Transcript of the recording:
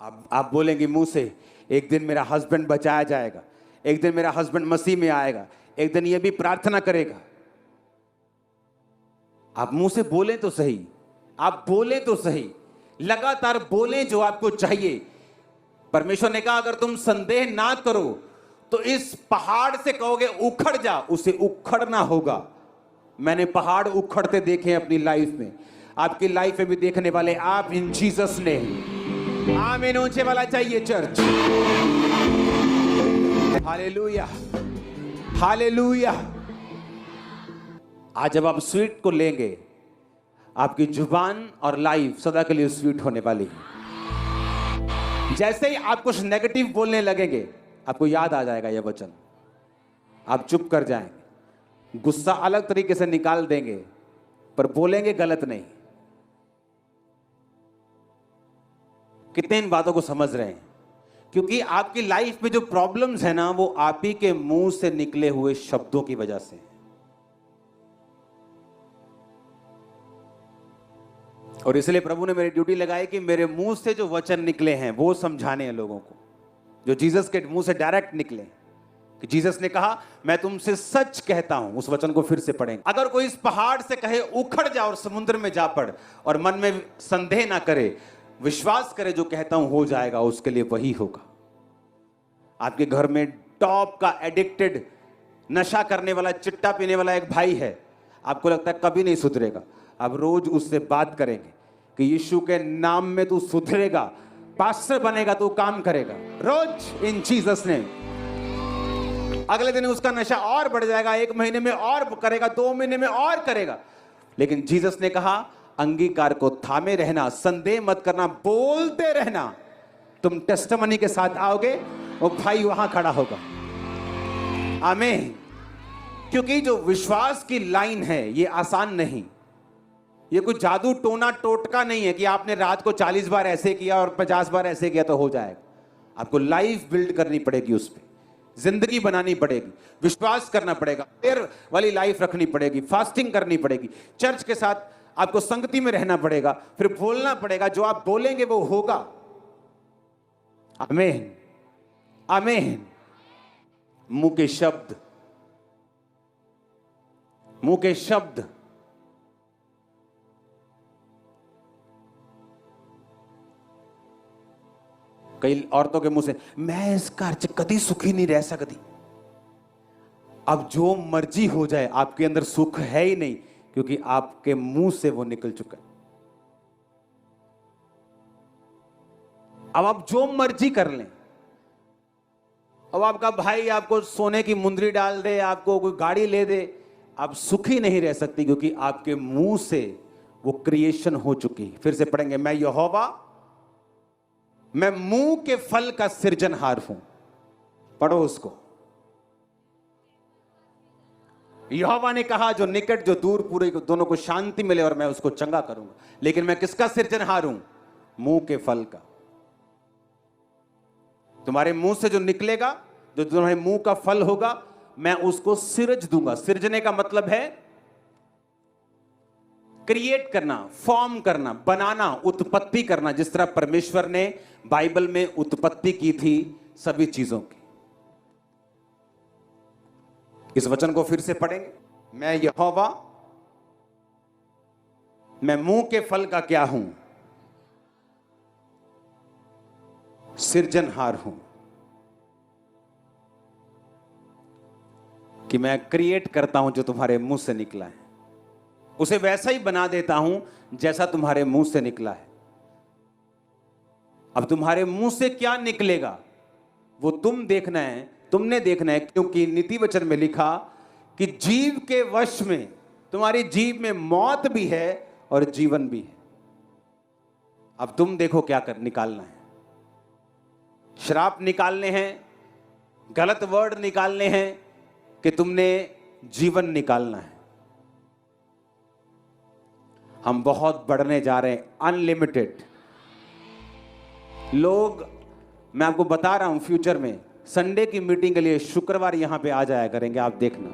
आप बोलेंगे मुंह से, एक दिन मेरा हस्बैंड बचाया जाएगा, एक दिन मेरा हस्बैंड मसीह में आएगा, एक दिन ये भी प्रार्थना करेगा। आप मुंह से बोलें तो सही, आप बोलें तो सही, लगातार बोलें जो आपको चाहिए। परमेश्वर ने कहा अगर तुम संदेह ना करो तो इस पहाड़ से कहोगे उखड़ जा, उसे उखड़ना होगा। मैंने पहाड़ उखड़ते देखे हैं अपनी लाइफ में, आपकी लाइफ में भी देखने वाले आप इन जीसस ने। आमीन ऊंचे वाला चाहिए चर्च। Hallelujah, hallelujah. आज जब आप स्वीट को लेंगे, आपकी जुबान और लाइफ सदा के लिए स्वीट होने वाली है। जैसे ही आप कुछ नेगेटिव बोलने लगेंगे, आपको याद आ जाएगा यह वचन, आप चुप कर जाएंगे, गुस्सा अलग तरीके से निकाल देंगे, पर बोलेंगे गलत नहीं। कितने इन बातों को समझ रहे हैं? क्योंकि आपकी लाइफ में जो प्रॉब्लम्स है ना, वो आप ही के मुंह से निकले हुए शब्दों की वजह से। और इसलिए प्रभु ने मेरी ड्यूटी लगाई कि मेरे मुंह से जो वचन निकले हैं वो समझाने हैं लोगों को, जो जीसस के मुंह से डायरेक्ट निकले। कि जीसस ने कहा मैं तुमसे सच कहता हूं, उस वचन को फिर से पढ़ेंगे। अगर कोई इस पहाड़ से कहे उखड़ जा और समुद्र में जा पड़, और मन में संदेह ना करे, विश्वास करे जो कहता हूं हो जाएगा, उसके लिए वही होगा। आपके घर में टॉप का एडिक्टेड, नशा करने वाला, चिट्टा पीने वाला एक भाई है, आपको लगता है कभी नहीं सुधरेगा। आप रोज उससे बात करेंगे कि यीशु के नाम में तू सुधरेगा, पास्टर बनेगा, तू काम करेगा, रोज इन जीसस ने। अगले दिन उसका नशा और बढ़ जाएगा, 1 महीने में और करेगा, 2 महीने में और करेगा। लेकिन जीसस ने कहा अंगीकार को थामे रहना, संदेह मत करना, बोलते रहना। तुम टेस्टिमनी के साथ आओगे, वो भाई वहां खड़ा होगा। आमीन। क्योंकि जो विश्वास की लाइन है ये आसान नहीं, ये कोई जादू टोना टोटका नहीं है कि आपने रात को 40 बार ऐसे किया और 50 बार ऐसे किया तो हो जाएगा। आपको लाइफ बिल्ड करनी पड़ेगी, उस पर जिंदगी बनानी पड़ेगी, विश्वास करना पड़ेगा, प्रेयर वाली लाइफ रखनी पड़ेगी, फास्टिंग करनी पड़ेगी, चर्च के साथ आपको संगति में रहना पड़ेगा, फिर बोलना पड़ेगा, जो आप बोलेंगे वो होगा। आमीन, आमीन। मुंह के शब्द, मुंह के शब्द। कई औरतों के मुंह से मैं इस घर च कभी सुखी नहीं रह सकती। अब जो मर्जी हो जाए, आपके अंदर सुख है ही नहीं, क्योंकि आपके मुंह से वो निकल चुका है। अब आप जो मर्जी कर लें, अब आपका भाई आपको सोने की मुंदरी डाल दे, आपको कोई गाड़ी ले दे, आप सुखी नहीं रह सकती, क्योंकि आपके मुंह से वो क्रिएशन हो चुकी। फिर से पढ़ेंगे, मैं यहोवा, मैं मुंह के फल का सृजनहार हूं। पढ़ो उसको। यहोवा ने कहा जो निकट जो दूर, पूरे दोनों को शांति मिले और मैं उसको चंगा करूंगा। लेकिन मैं किसका सृजनहार हूं? मुंह के फल का। तुम्हारे मुंह से जो निकलेगा, जो तुम्हारे मुंह का फल होगा, मैं उसको सिरज दूंगा। सिरजने का मतलब है क्रिएट करना, फॉर्म करना, बनाना, उत्पत्ति करना। जिस तरह परमेश्वर ने बाइबल में उत्पत्ति की थी सभी चीजों की। इस वचन को फिर से पढ़ेंगे, मैं यहोवा, मैं मुंह के फल का क्या हूं? सृजनहार हूं। कि मैं क्रिएट करता हूं जो तुम्हारे मुंह से निकला है, उसे वैसा ही बना देता हूं जैसा तुम्हारे मुंह से निकला है। अब तुम्हारे मुंह से क्या निकलेगा वो तुम देखना है, तुमने देखना है। क्योंकि नीति वचन में लिखा कि जीव के वश में, तुम्हारी जीव में मौत भी है और जीवन भी है। अब तुम देखो क्या कर निकालना है। श्राप निकालने हैं, गलत वर्ड निकालने हैं, कि तुमने जीवन निकालना है। हम बहुत बढ़ने जा रहे हैं, अनलिमिटेड लोग। मैं आपको बता रहा हूं, फ्यूचर में संडे की मीटिंग के लिए शुक्रवार यहां पे आ जाया करेंगे, आप देखना।